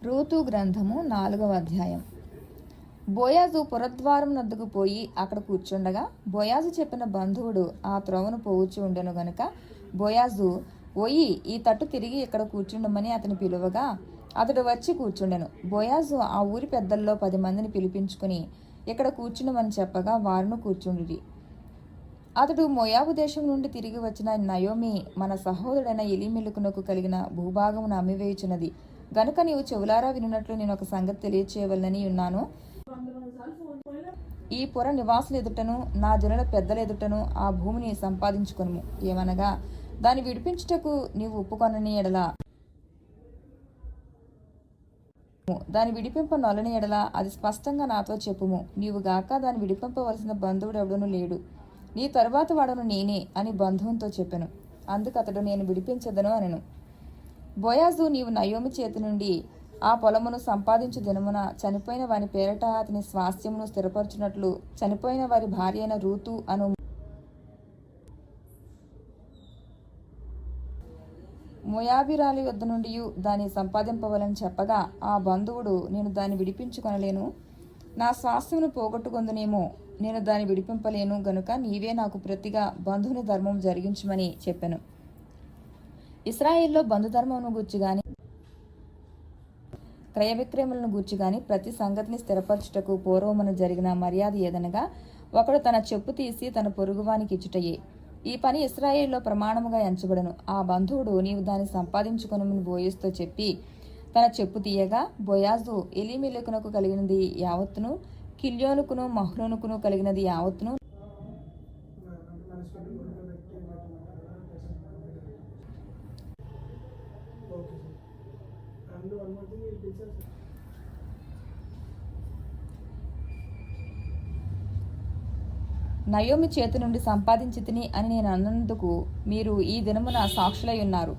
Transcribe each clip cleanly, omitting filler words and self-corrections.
Ruth గ్రంథము 4వ అధ్యాయం. బోయాజు పురద్వారం నద్దుకు పోయి అక్కడ కూర్చుండగా బోయాజు చెప్పిన బంధువుడు ఆ త్రోవను పోవచ్చు ఉండెను గనుక బోయాజు ఓయి ఈ తట్టు తిరిగి ఇక్కడ కూర్చుండమని అతని పిలువగా అతడు వచ్చి కూర్చుండెను. బోయాజు ఆ ఊరి పెద్దల్లో 10 మందిని పిలిపించుకుని ఇక్కడ కూర్చుండమని చెప్పగా వారును కూర్చుండిరి. అతడు మోయాబు దేశం నుండి తిరిగి వచ్చిన నయోమి మన సహోదరుడైన ఎలీమెలకునకు కలిగిన భూభాగమును అమ్మివేయుచున్నది గనుక నీవు చెవులారా వినున్నట్లు నేను ఒక సంగతి తెలియచేయవలనని ఉన్నాను. ఈ పుర నివాసుల ఎదుటను నా జనుల పెద్దల ఎదుటను ఆ భూమిని సంపాదించుకొనుము. ఏమనగా దాన్ని విడిపించుటకు నీవు ఒప్పుకొనని ఎడల, దాని విడిపింప నొలని ఎడల అది స్పష్టంగా నాతో చెప్పుము. నీవు గాక దాన్ని విడిపింపవలసిన బంధువుడు ఎవడను లేడు, నీ తరువాత వాడను నేనే అని బంధువుతో చెప్పెను. అందుకు అతడు నేను విడిపించదను అనెను. బోయాజు నీవు నయోమి చేతి నుండి ఆ పొలమును సంపాదించు దినమున చనిపోయిన వారి పేరట అతని స్వాస్థ్యమును స్థిరపరచునట్లు చనిపోయిన వారి భార్య అయిన రూతు అను మోయాబీరాలి వద్ద నుండి దాన్ని సంపాదింపవలని చెప్పగా ఆ బంధువుడు నేను దాన్ని విడిపించుకొనలేను, నా స్వాస్థ్యమును పోగొట్టుకొందునేమో, నేను దాన్ని విడిపింపలేను గనుక నీవే నాకు ప్రతిగా బంధువుని ధర్మం జరిగించమని చెప్పెను. ఇశ్రాయేల్లో బంధుధర్మమును గూర్చి గాని క్రయ విక్రయములను గూర్చి గాని ప్రతి సంగతిని స్థిరపరచుటకు పూర్వమున జరిగిన మర్యాద ఏదనగా ఒకడు తన చెప్పు తీసి తన పొరుగువానికి ఇచ్చుటయే. ఈ పని ఇశ్రాయేల్లో ప్రమాణముగా ఎంచబడను. ఆ బంధువుడు నీవు దాన్ని సంపాదించుకొనుమని బోయజుతో చెప్పి తన చెప్పు తీయగా బోయాజు ఎలీమెలకునకు కలిగినది యావత్తును, కిల్యోనుకును మహ్లోనుకును కలిగినది యావత్తును, నయోమి చేతి నుండి సంపాదించి తిని అని నేను అన్నందుకు మీరు ఈ దినమున సాక్షులై ఉన్నారు.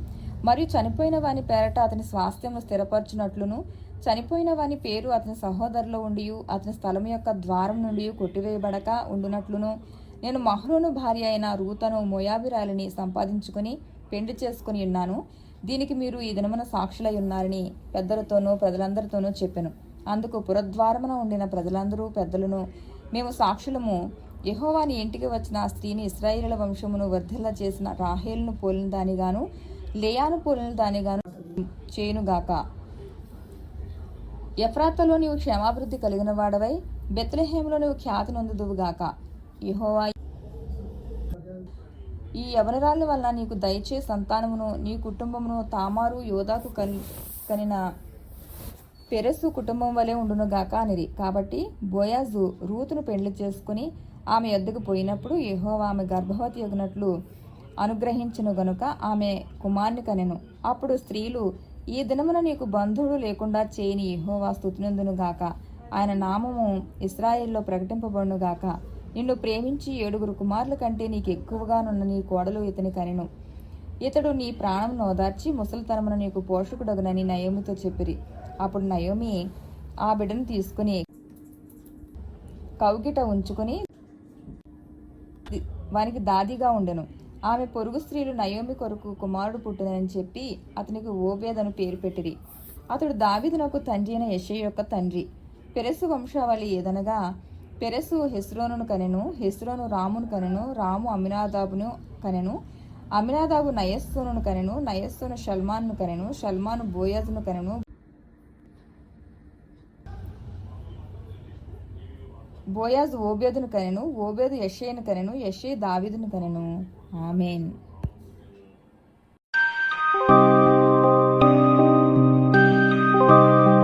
మరియు చనిపోయిన వాని పేరట అతని స్వాస్థ్యమును స్థిరపరచునట్లును చనిపోయిన వాని పేరు అతని సహోదరులో ఉండి అతని స్థలము యొక్క ద్వారం నుండి కొట్టివేయబడక ఉండునట్లును నేను మహ్లోను భార్య అయిన రూతను మోయాబీరాలిని సంపాదించుకుని పెండ్లి చేసుకుని ఉన్నాను. దీనికి మీరు ఈ దినమున సాక్షులై ఉన్నారని పెద్దలతోనూ ప్రజలందరితోనూ చెప్పెను. అందుకు పురద్వారమున ఉండిన ప్రజలందరూ పెద్దలను మేము సాక్షులము, యెహోవా నీ ఇంటికి వచ్చిన ఆ స్త్రీని ఇశ్రాయేలుల వంశమును వర్ధిల్ల చేసిన రాహేలును పోలిన దానిగాను లేయాను పోలిన దానిగాను చేయునుగాక. ఎఫ్రాతాలో నీవు క్షేమాభివృద్ధి కలిగిన వాడవై బెత్లెహేములో నీవు ఖ్యాతి నొందుదువుగాక. యెహోవా ఈ యవనరాళ్ళ వలన నీకు దయచే సంతానమును నీ కుటుంబమును తామారు యోదాకు కనిన పెరెసు కుటుంబం వలె ఉండునుగాక అనిరి. కాబట్టి బోయాజు రూతును పెండ్లి చేసుకుని ఆమె యొద్దకు పోయినప్పుడు యెహోవా ఆమె గర్భవతి యగునట్లు అనుగ్రహించును గనుక ఆమె కుమార్ని కనెను. అప్పుడు స్త్రీలు ఈ దినమున నీకు బంధువుడు లేకుండా చేయని యెహోవా స్తుతినందునుగాక, ఆయన నామము ఇశ్రాయేల్లో ప్రకటింపబడునుగాక. నిన్ను ప్రేమించి 7 కుమారుల కంటే నీకు ఎక్కువగానున్న నీ కోడలు ఇతని కనెను. ఇతడు నీ ప్రాణమును ఓదార్చి ముసలితనమున నీకు పోషకుడగునని నయోమితో చెప్పిరి. అప్పుడు నయోమి ఆ బిడ్డను తీసుకుని కౌగిట ఉంచుకుని వానికి దాదిగా ఉండెను. ఆమె పొరుగు స్త్రీలు నయోమి కొరకు కుమారుడు పుట్టునని చెప్పి అతనికి ఓబేదను పేరు పెట్టిరి. అతడు దావీదునకు తండ్రి అయిన యెషై యొక్క తండ్రి. పెరెసు వంశావళి ఏదనగా పెరెసు హెస్రోనును కనెను, హెస్రోను రామును కనెను, రాము అమినాదాబును కనెను, అమినాదాబు నయస్సోనును కనెను, నయస్సోను షల్మాను కనెను, షల్మాను బోయాజును కనెను, బోయాజు ఓబేదును కనెను, ఓబేదు యెషైను కనెను, యెషై దావీదును కనెను. ఆమేన్.